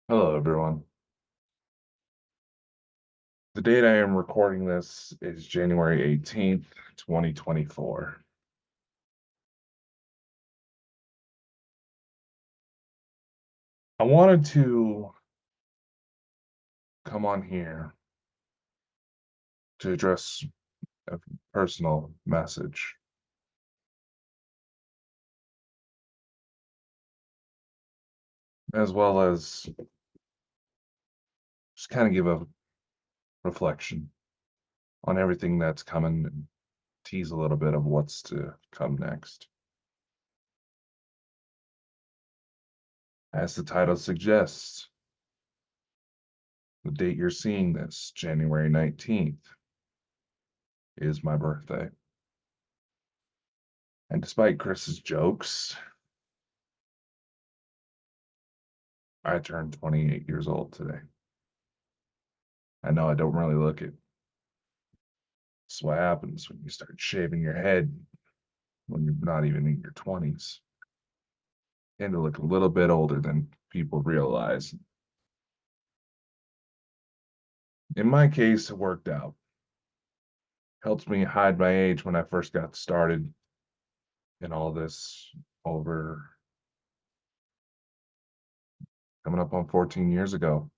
Hello, everyone. The date I am recording this is January 18th, 2024. I wanted to come on here to address a personal message, as well as just kind of give a reflection on everything that's coming and tease a little bit of what's to come next. As the title suggests, the date you're seeing this, January 19th, is my birthday. And despite Chris's jokes, I turned 28 years old today. I know I don't really look it. It's what happens when you start shaving your head when you're not even in your 20s. You tend to look a little bit older than people realize. In my case, it worked out. Helped me hide my age when I first got started in all this over coming up on 14 years ago.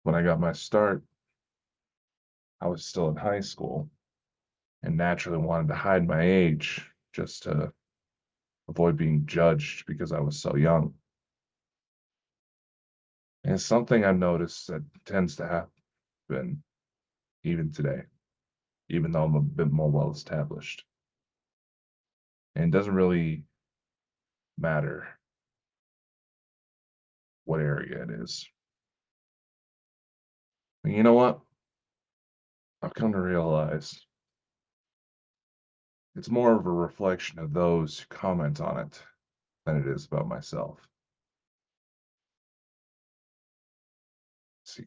When I got my start, I was still in high school and naturally wanted to hide my age just to avoid being judged because I was so young. And it's something I've noticed that tends to happen even today, even though I'm a bit more well established. And it doesn't really matter what area it is. And you know what? I've come to realize it's more of a reflection of those who comment on it than it is about myself. See,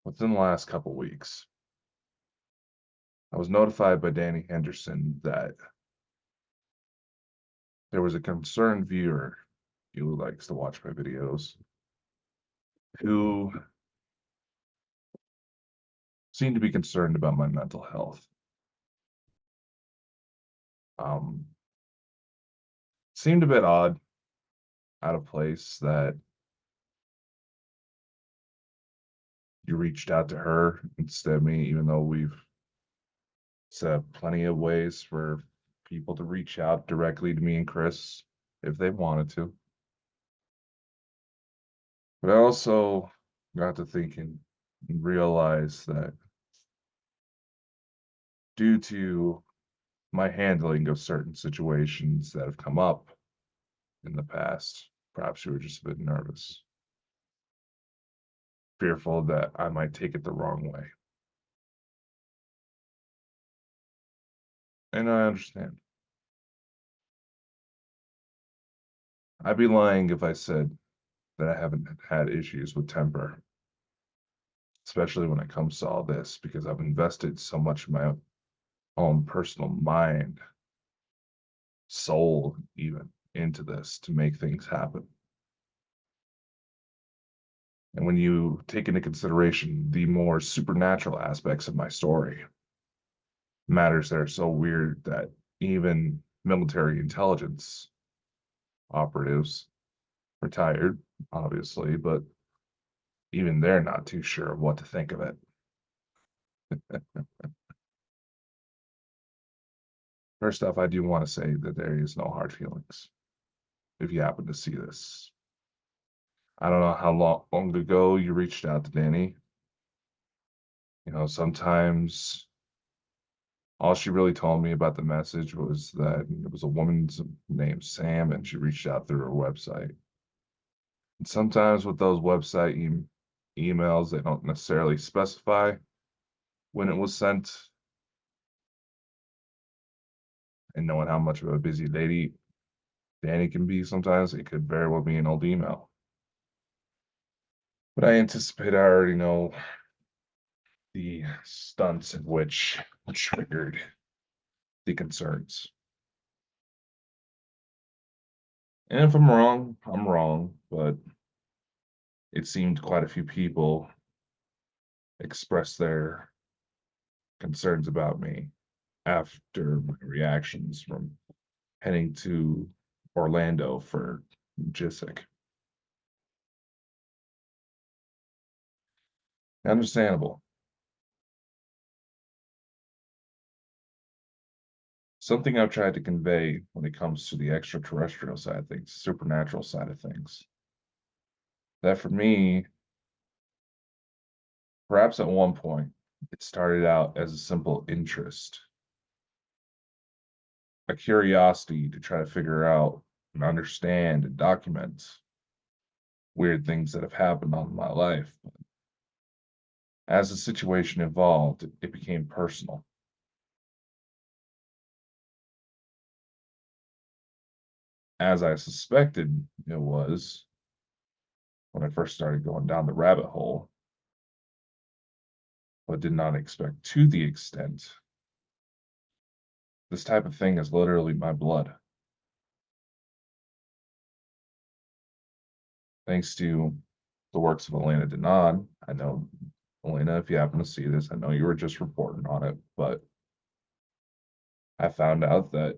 within the last couple weeks, I was notified by Danny Henderson that there was a concerned viewer who likes to watch my videos who seemed to be concerned about my mental health. Um, Seemed a bit odd, out of place that you reached out to her instead of me, even though we've set up plenty of ways for people to reach out directly to me and Chris if they wanted to. But I also got to thinking and realized that due to my handling of certain situations that have come up in the past, perhaps you were just a bit nervous, fearful that I might take it the wrong way. And I understand. I'd be lying if I said that I haven't had issues with temper, especially when it comes to all this, because I've invested so much of my own personal mind, soul, even into this to make things happen. And when you take into consideration the more supernatural aspects of my story, matters that are so weird that even military intelligence operatives, retired, obviously, but even they're not too sure of what to think of it. First off, I do want to say that there is no hard feelings if you happen to see this. I don't know how long ago you reached out to Danny. Sometimes all she really told me about the message was that it was a woman's named Sam and she reached out through her website. And sometimes with those website emails, they don't necessarily specify when it was sent. And knowing how much of a busy lady Danny can be sometimes, it could very well be an old email. But I anticipate I already know the stunts in which triggered the concerns. And if I'm wrong, I'm wrong, but it seemed quite a few people expressed their concerns about me after my reactions from heading to Orlando for JISIC. Understandable. Something I've tried to convey when it comes to the extraterrestrial side of things, supernatural side of things, that for me, perhaps at one point, it started out as a simple interest, a curiosity to try to figure out and understand and document weird things that have happened on my life. As the situation evolved, it became personal. As I suspected it was when I first started going down the rabbit hole, but did not expect to the extent. This type of thing is literally my blood. Thanks to the works of Elena Denon, I know, Elena, if you happen to see this, I know you were just reporting on it, but I found out that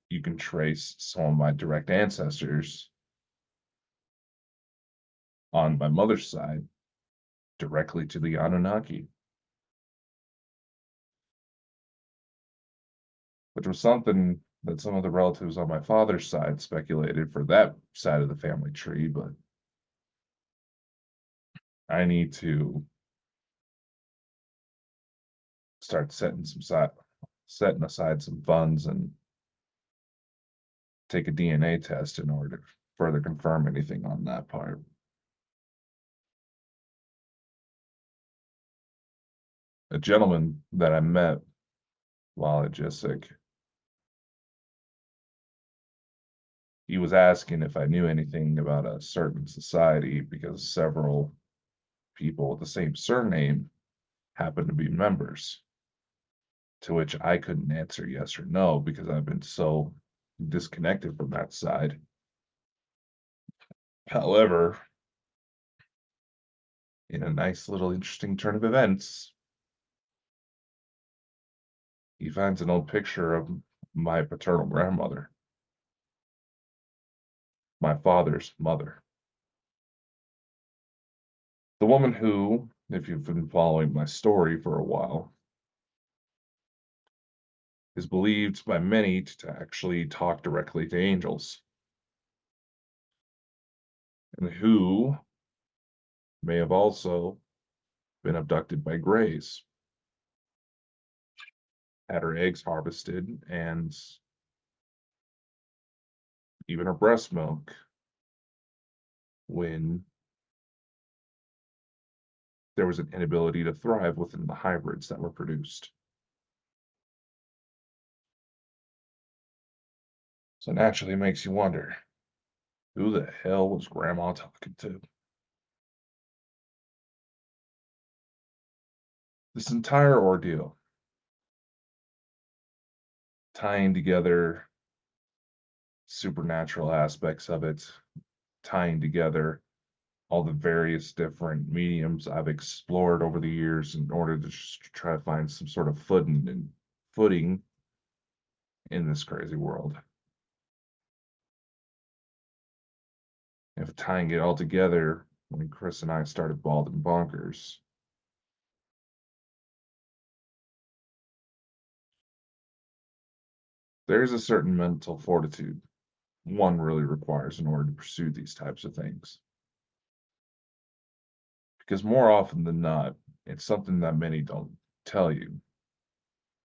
you can trace some of my direct ancestors on my mother's side directly to the Anunnaki, which was something that some of the relatives on my father's side speculated for that side of the family tree, but I need to start setting aside some funds and take a DNA test in order to further confirm anything on that part. A gentleman that I met while at JISIC, he was asking if I knew anything about a certain society because several people with the same surname happened to be members, to which I couldn't answer yes or no because I've been so disconnected from that side. However, in a nice little interesting turn of events, he finds an old picture of my paternal grandmother, my father's mother. The woman who, if you've been following my story for a while, is believed by many to actually talk directly to angels, and who may have also been abducted by greys, had her eggs harvested, and even her breast milk when there was an inability to thrive within the hybrids that were produced. So naturally it makes you wonder, who the hell was grandma talking to? This entire ordeal, tying together supernatural aspects of it, tying together all the various different mediums I've explored over the years in order to just try to find some sort of footing in this crazy world. If tying it all together, when Chris and I started Bald and Bonkers, there's a certain mental fortitude one really requires in order to pursue these types of things. Because more often than not, it's something that many don't tell you,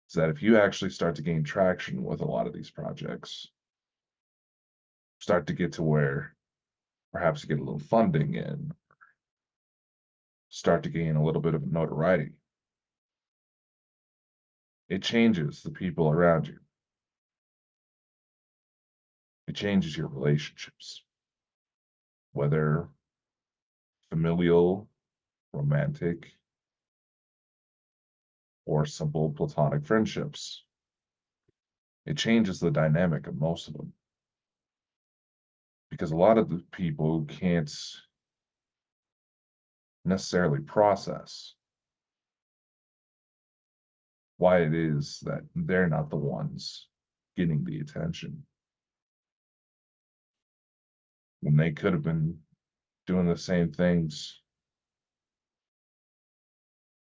is that if you actually start to gain traction with a lot of these projects, start to get to where perhaps you get a little funding in, start to gain a little bit of notoriety, it changes the people around you. It changes your relationships, whether familial, romantic, or simple platonic friendships. It changes the dynamic of most of them. because a lot of the people can't necessarily process why it is that they're not the ones getting the attention when they could have been doing the same things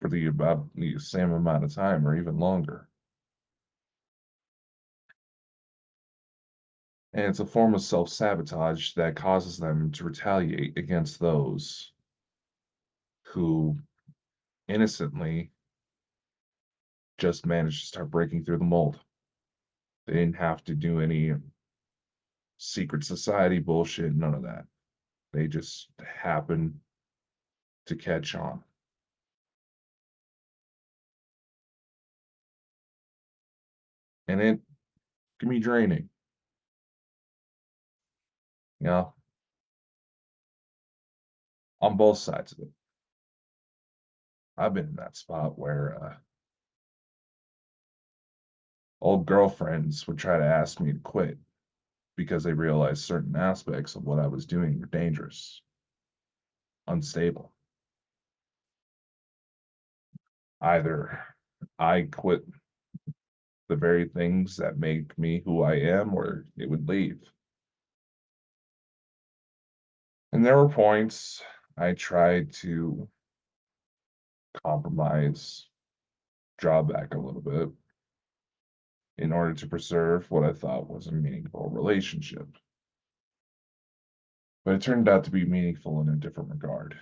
for about the same amount of time or even longer. And it's a form of self-sabotage that causes them to retaliate against those who innocently just managed to start breaking through the mold. They didn't have to do any secret society bullshit, none of that. They just happened to catch on. And it can be draining. You know, on both sides of it. I've been in that spot where old girlfriends would try to ask me to quit because they realized certain aspects of what I was doing were dangerous, unstable. Either I quit the very things that make me who I am, or it would leave. And there were points I tried to compromise, draw back a little bit in order to preserve what I thought was a meaningful relationship. But it turned out to be meaningful in a different regard.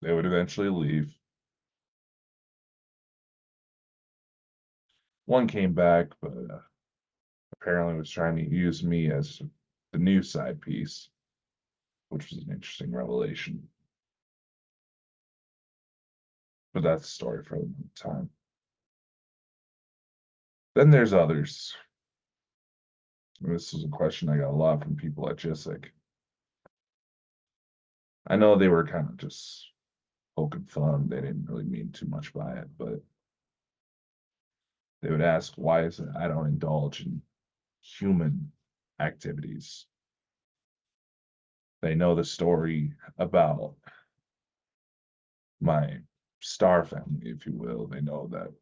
They would eventually leave. One came back, but apparently was trying to use me as the new side piece, which was an interesting revelation. But that's a story for another time. Then there's others. And this is a question I got a lot from people at JISIC. I know they were kind of just poking fun. They didn't really mean too much by it, but they would ask, why is it I don't indulge in human activities? They know the story about my star family, if you will. They know that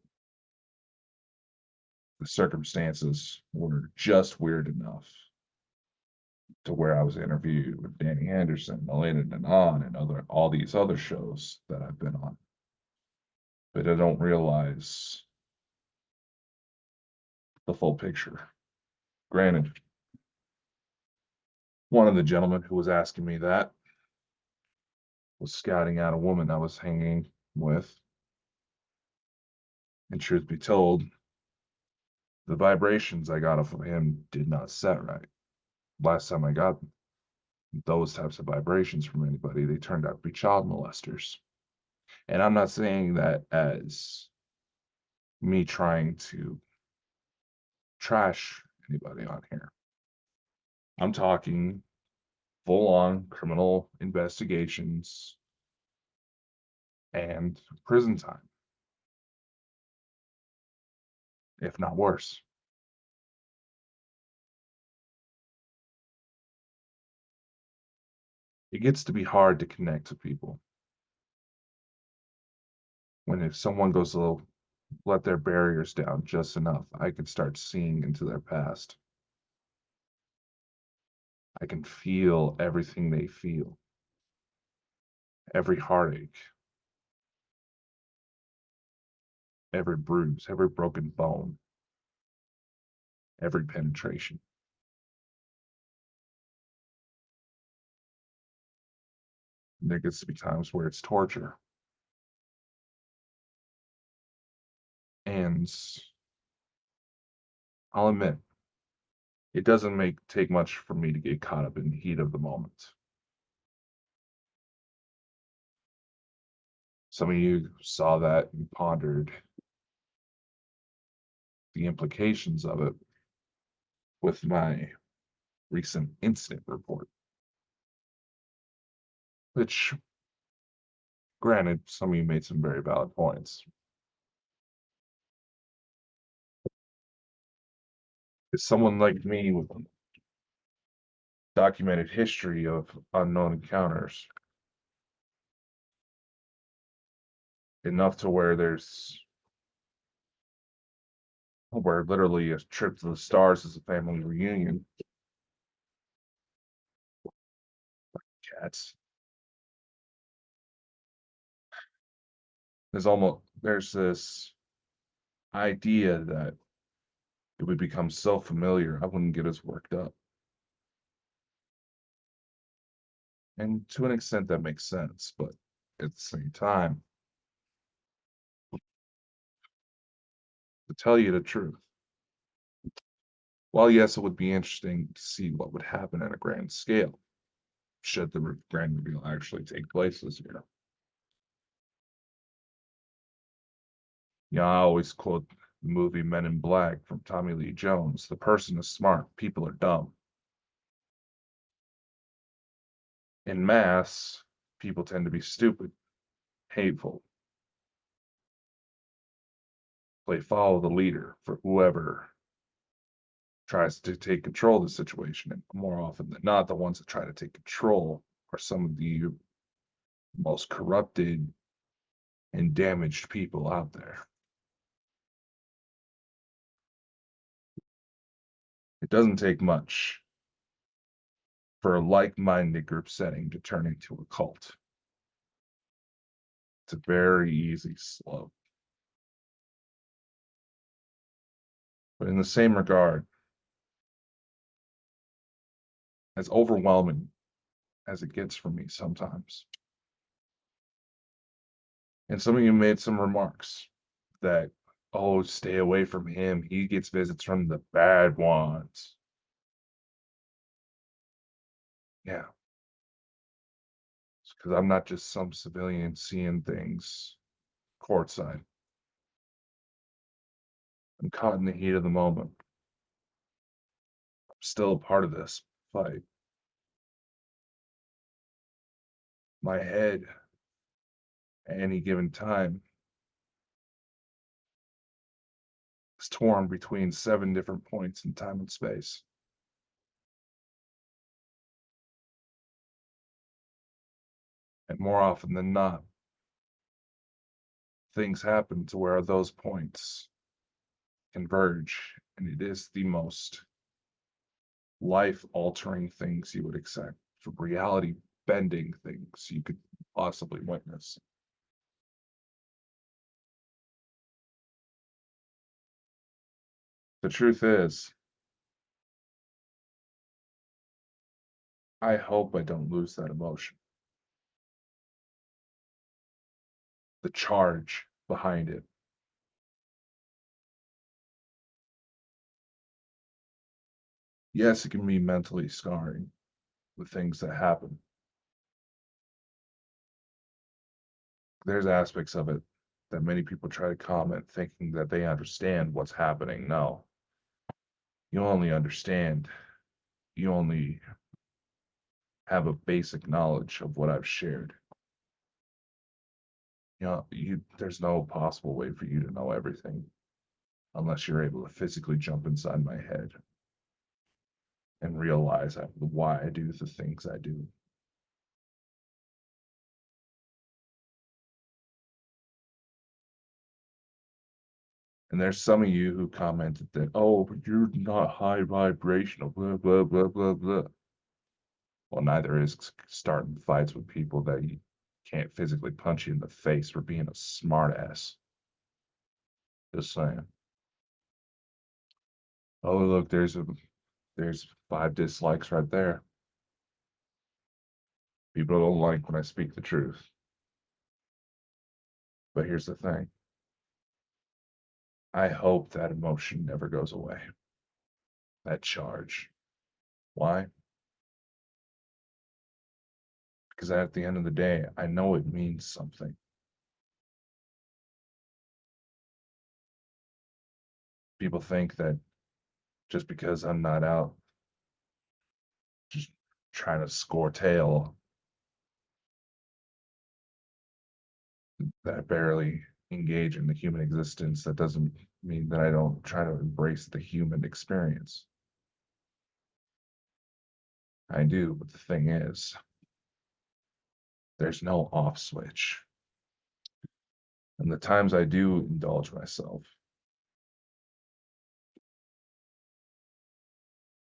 the circumstances were just weird enough to where I was interviewed with Danny Anderson, Elena Denon, and all these other shows that I've been on. But I don't realize the full picture. Granted, one of the gentlemen who was asking me that was scouting out a woman I was hanging with. And truth be told, the vibrations I got off of him did not set right. Last time I got those types of vibrations from anybody, they turned out to be child molesters. And I'm not saying that as me trying to trash anybody on here. I'm talking full on criminal investigations and prison time, if not worse. It gets to be hard to connect to people when if someone goes a little, let their barriers down just enough, I can start seeing into their past. I can feel everything they feel, every heartache, every bruise, every broken bone, every penetration. And there gets to be times where it's torture. And I'll admit, it doesn't take much for me to get caught up in the heat of the moment. Some of you saw that and pondered the implications of it with my recent incident report, which, granted, some of you made some very valid points. Is someone like me with documented history of unknown encounters, enough to where literally a trip to the stars is a family reunion. Cats. There's this idea that it would become so familiar I wouldn't get as worked up. And to an extent that makes sense, but at the same time, to tell you the truth, while yes, it would be interesting to see what would happen at a grand scale, should the grand reveal actually take place this year. I always quote the movie Men in Black from Tommy Lee Jones. The person is smart, people are dumb. In mass, people tend to be stupid, hateful. They follow the leader for whoever tries to take control of the situation. And more often than not, the ones that try to take control are some of the most corrupted and damaged people out there. It doesn't take much for a like-minded group setting to turn into a cult. It's a very easy slope. But in the same regard, as overwhelming as it gets for me sometimes, and some of you made some remarks that, oh, stay away from him. He gets visits from the bad ones. Yeah. Because I'm not just some civilian seeing things courtside. I'm caught in the heat of the moment. I'm still a part of this fight. My head, at any given time, is torn between 7 different points in time and space. And more often than not, things happen to where those points converge, and it is the most life-altering things you would expect, for reality-bending things you could possibly witness. The truth is, I hope I don't lose that emotion. The charge behind it. Yes, it can be mentally scarring, the things that happen. There's aspects of it that many people try to comment thinking that they understand what's happening. No, you only understand, you only have a basic knowledge of what I've shared. There's no possible way for you to know everything unless you're able to physically jump inside my head and realize why I do the things I do. And there's some of you who commented that, oh, but you're not high vibrational, blah, blah, blah, blah, blah. Well, neither is starting fights with people that you can't physically punch you in the face for being a smartass. Just saying. Oh, look, there's 5 dislikes right there. People don't like when I speak the truth. But here's the thing. I hope that emotion never goes away. That charge. Why? Because at the end of the day, I know it means something. People think that just because I'm not out just trying to score tail, that I barely engage in the human existence, that doesn't mean that I don't try to embrace the human experience. I do, but the thing is, there's no off switch. And the times I do indulge myself,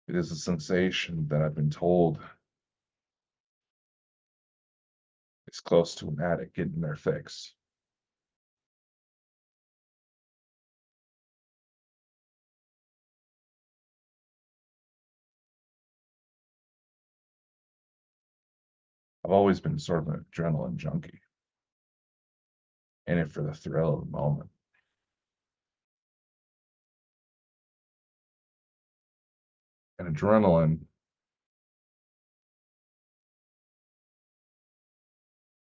it is a sensation that I've been told is close to an addict getting their fix. I've always been sort of an adrenaline junkie, in it for the thrill of the moment. And adrenaline,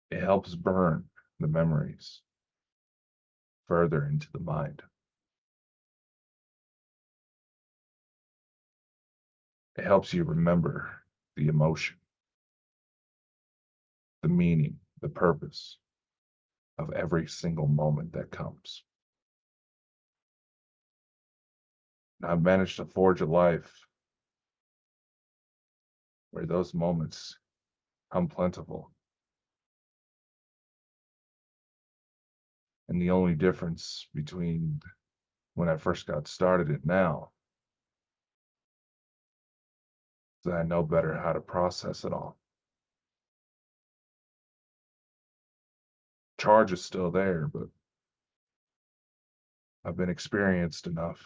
it helps burn the memories further into the mind. It helps you remember the emotion, the meaning, the purpose of every single moment that comes. And I've managed to forge a life where those moments come plentiful. And the only difference between when I first got started and now is that I know better how to process it all. Charge is still there, but I've been experienced enough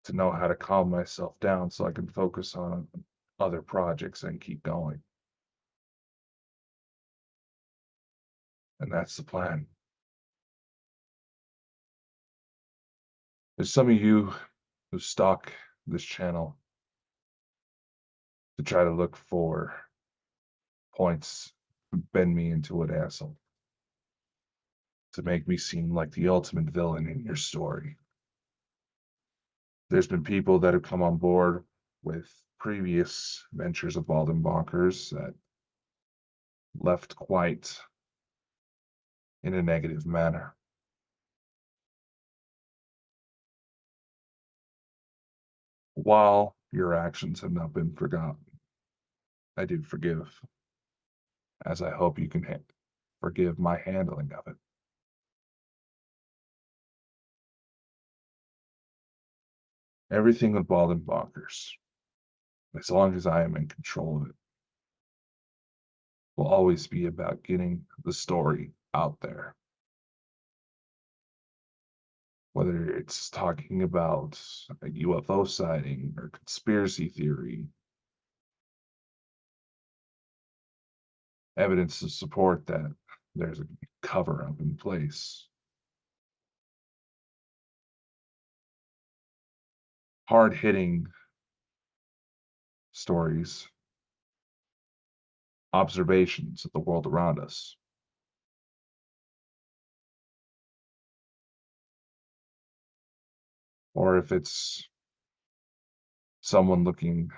to know how to calm myself down so I can focus on other projects and keep going. And that's the plan. There's some of you who stalk this channel to try to look for points to bend me into an asshole, to make me seem like the ultimate villain in your story. There's been people that have come on board with previous ventures of Bald and Bonkers that left quite in a negative manner. While your actions have not been forgotten, I do forgive, as I hope you can forgive my handling of it. Everything with Bald and Bonkers, as long as I am in control of it, will always be about getting the story out there. Whether it's talking about a UFO sighting or conspiracy theory, evidence to support that there's a cover up in place. Hard hitting stories, observations of the world around us. Or if it's someone looking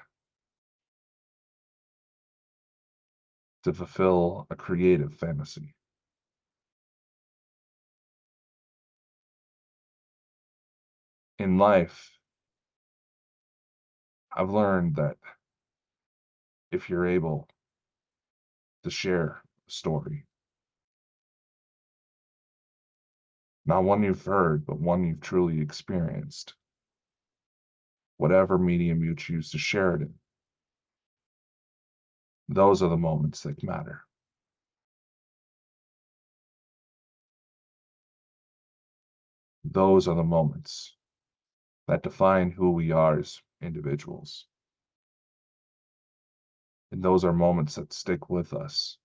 to fulfill a creative fantasy. In life, I've learned that if you're able to share a story, not one you've heard, but one you've truly experienced, whatever medium you choose to share it in, those are the moments that matter. Those are the moments that define who we are as individuals. And those are moments that stick with us,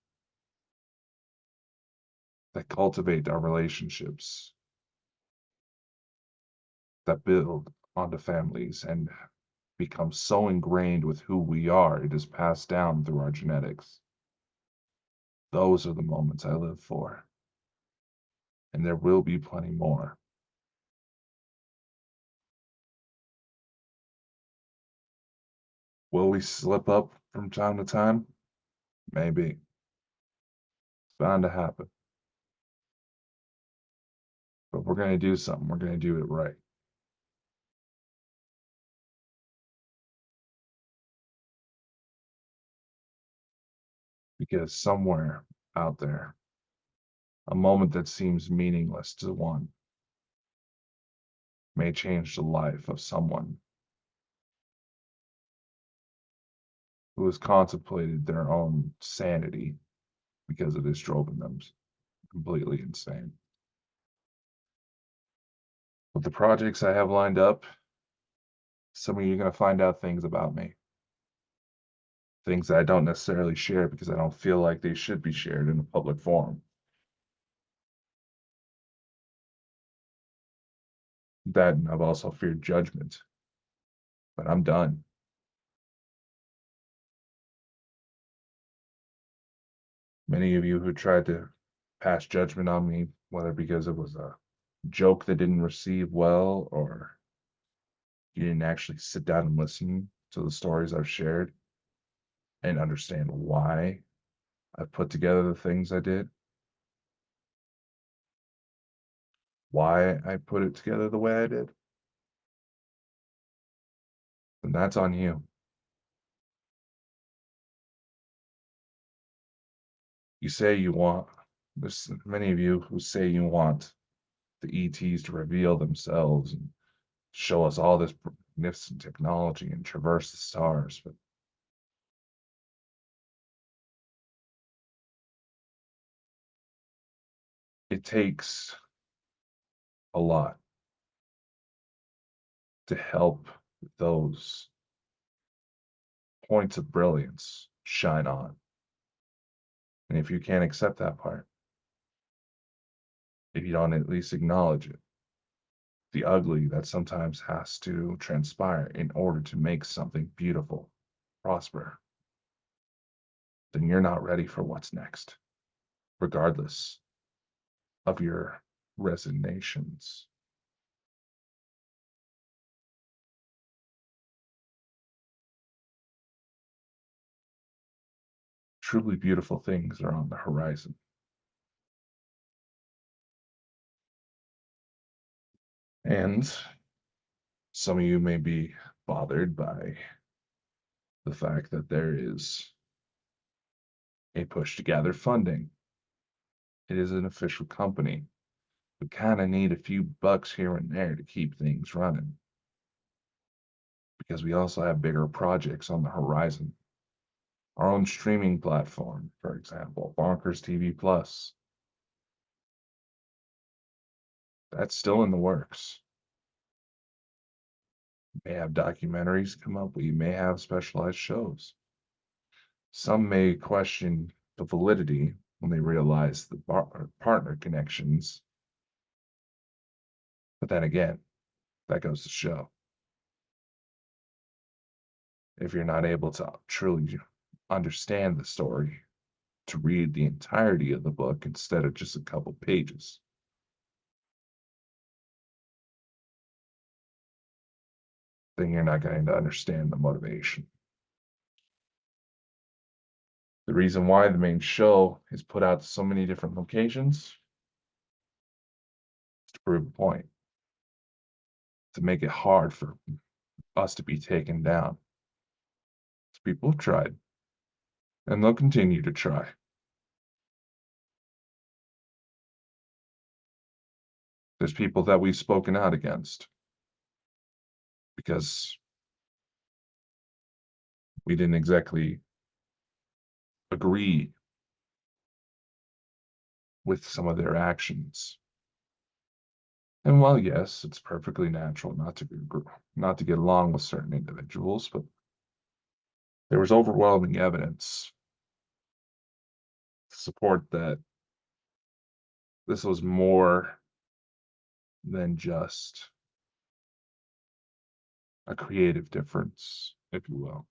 that cultivate our relationships, that build onto families and become so ingrained with who we are, it is passed down through our genetics. Those are the moments I live for. And there will be plenty more. Will we slip up from time to time? Maybe. It's bound to happen. But we're going to do something. We're going to do it right. because somewhere out there, a moment that seems meaningless to one may change the life of someone who has contemplated their own sanity because it has driven them completely insane. With the projects I have lined up, some of you are going to find out things about me, things that I don't necessarily share because I don't feel like they should be shared in a public forum. That and I've also feared judgment, but I'm done. Many of you who tried to pass judgment on me, whether because it was a joke that didn't receive well or you didn't actually sit down and listen to the stories I've shared and understand why I put together the things I did, why I put it together the way I did, then that's on you. You say you want, there's many of you who say you want the ETs to reveal themselves and show us all this magnificent technology and traverse the stars, but it takes a lot to help those points of brilliance shine on. And if you can't accept that part, if you don't at least acknowledge it, the ugly that sometimes has to transpire in order to make something beautiful prosper, then you're not ready for what's next, regardless of your resignations. Truly beautiful things are on the horizon. And some of you may be bothered by the fact that there is a push to gather funding. It is an official company. We kind of need a few bucks here and there to keep things running because we also have bigger projects on the horizon. Our own streaming platform, for example, Bonkers TV Plus, that's still in the works. We may have documentaries come up, we may have specialized shows. Some may question the validity when they realize the partner connections. But then again, that goes to show if you're not able to truly understand the story, to read the entirety of the book instead of just a couple pages, then you're not going to understand the motivation. The reason why the main show is put out to so many different locations is to prove a point, to make it hard for us to be taken down. People have tried, and they'll continue to try. There's people that we've spoken out against because we didn't exactly agree with some of their actions. And while yes, it's perfectly natural not to get along with certain individuals, but there was overwhelming evidence to support that this was more than just a creative difference, if you will,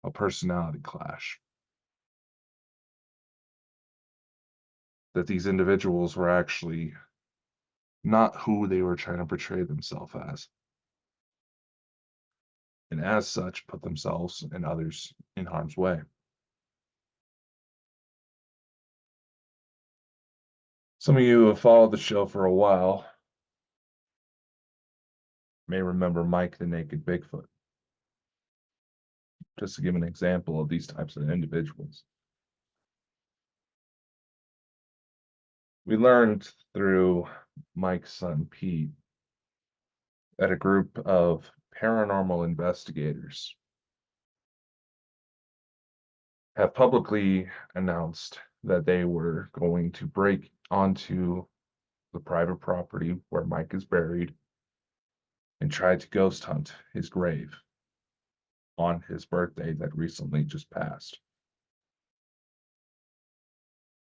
a personality clash. That these individuals were actually not who they were trying to portray themselves as, and as such, put themselves and others in harm's way. Some of you who have followed the show for a while may remember Mike the Naked Bigfoot. just to give an example of these types of individuals. We learned through Mike's son Pete that a group of paranormal investigators have publicly announced that they were going to break onto the private property where Mike is buried and try to ghost hunt his grave on his birthday that recently just passed.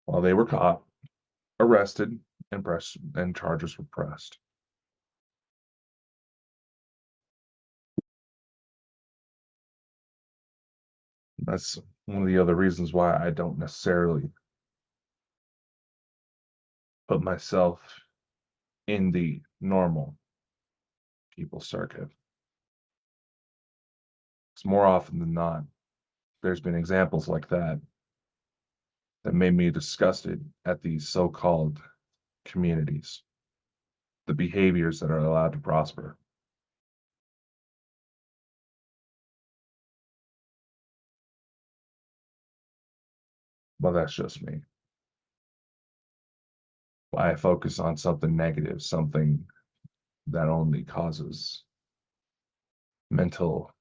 While they were caught, arrested, and charges were pressed. That's one of the other reasons why I don't necessarily put myself in the normal people circuit. It's more often than not, there's been examples like that that made me disgusted at these so-called communities, the behaviors that are allowed to prosper. Well, that's just me. Why I focus on something negative, something that only causes mental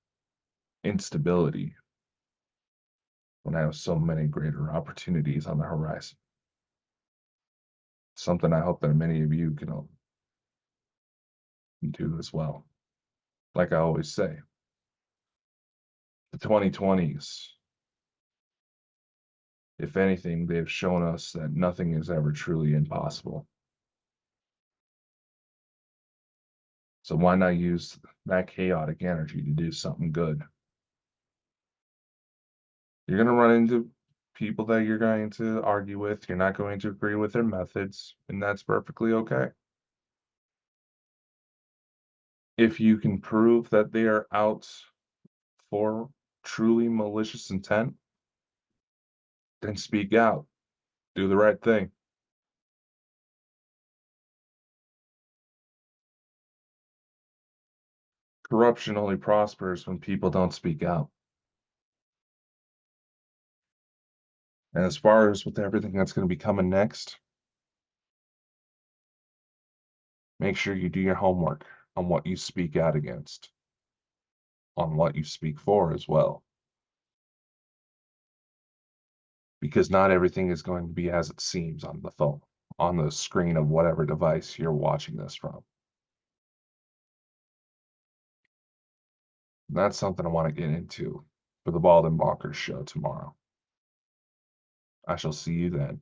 instability when I have so many greater opportunities on the horizon. Something I hope that many of you can do as well. Like I always say, the 2020s, if anything, they've shown us that nothing is ever truly impossible. So why not use that chaotic energy to do something good? You're going to run into people that you're going to argue with. You're not going to agree with their methods, and that's perfectly okay. If you can prove that they are out for truly malicious intent, then speak out. Do the right thing. Corruption only prospers when people don't speak out. And as far as with everything that's going to be coming next, make sure you do your homework on what you speak out against, on what you speak for as well. Because not everything is going to be as it seems on the phone, on the screen of whatever device you're watching this from. And that's something I want to get into for the Bald and Bonkers show tomorrow. I shall see you then.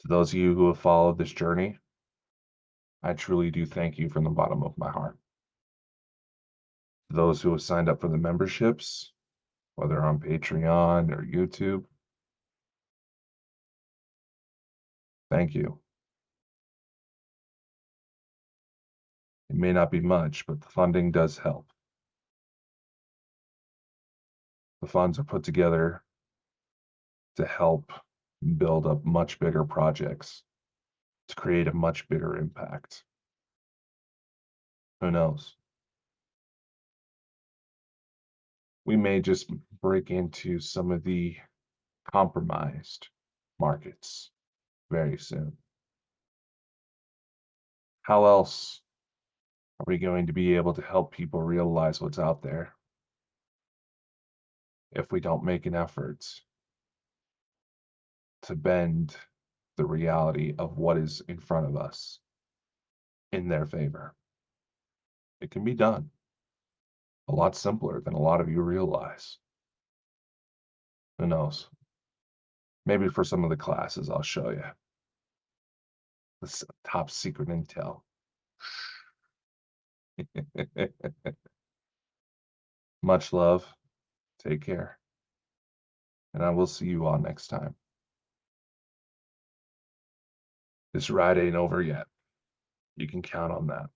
To those of you who have followed this journey, I truly do thank you from the bottom of my heart. To those who have signed up for the memberships, whether on Patreon or YouTube, thank you. It may not be much, but the funding does help. The funds are put together to help build up much bigger projects, to create a much bigger impact. Who knows? We may just break into some of the compromised markets very soon. How else are we going to be able to help people realize what's out there if we don't make an effort to bend the reality of what is in front of us in their favor? It can be done a lot simpler than a lot of you realize. Who knows? Maybe for some of the classes, I'll show you this top secret intel. Much love. Take care. And I will see you all next time. This ride ain't over yet. You can count on that.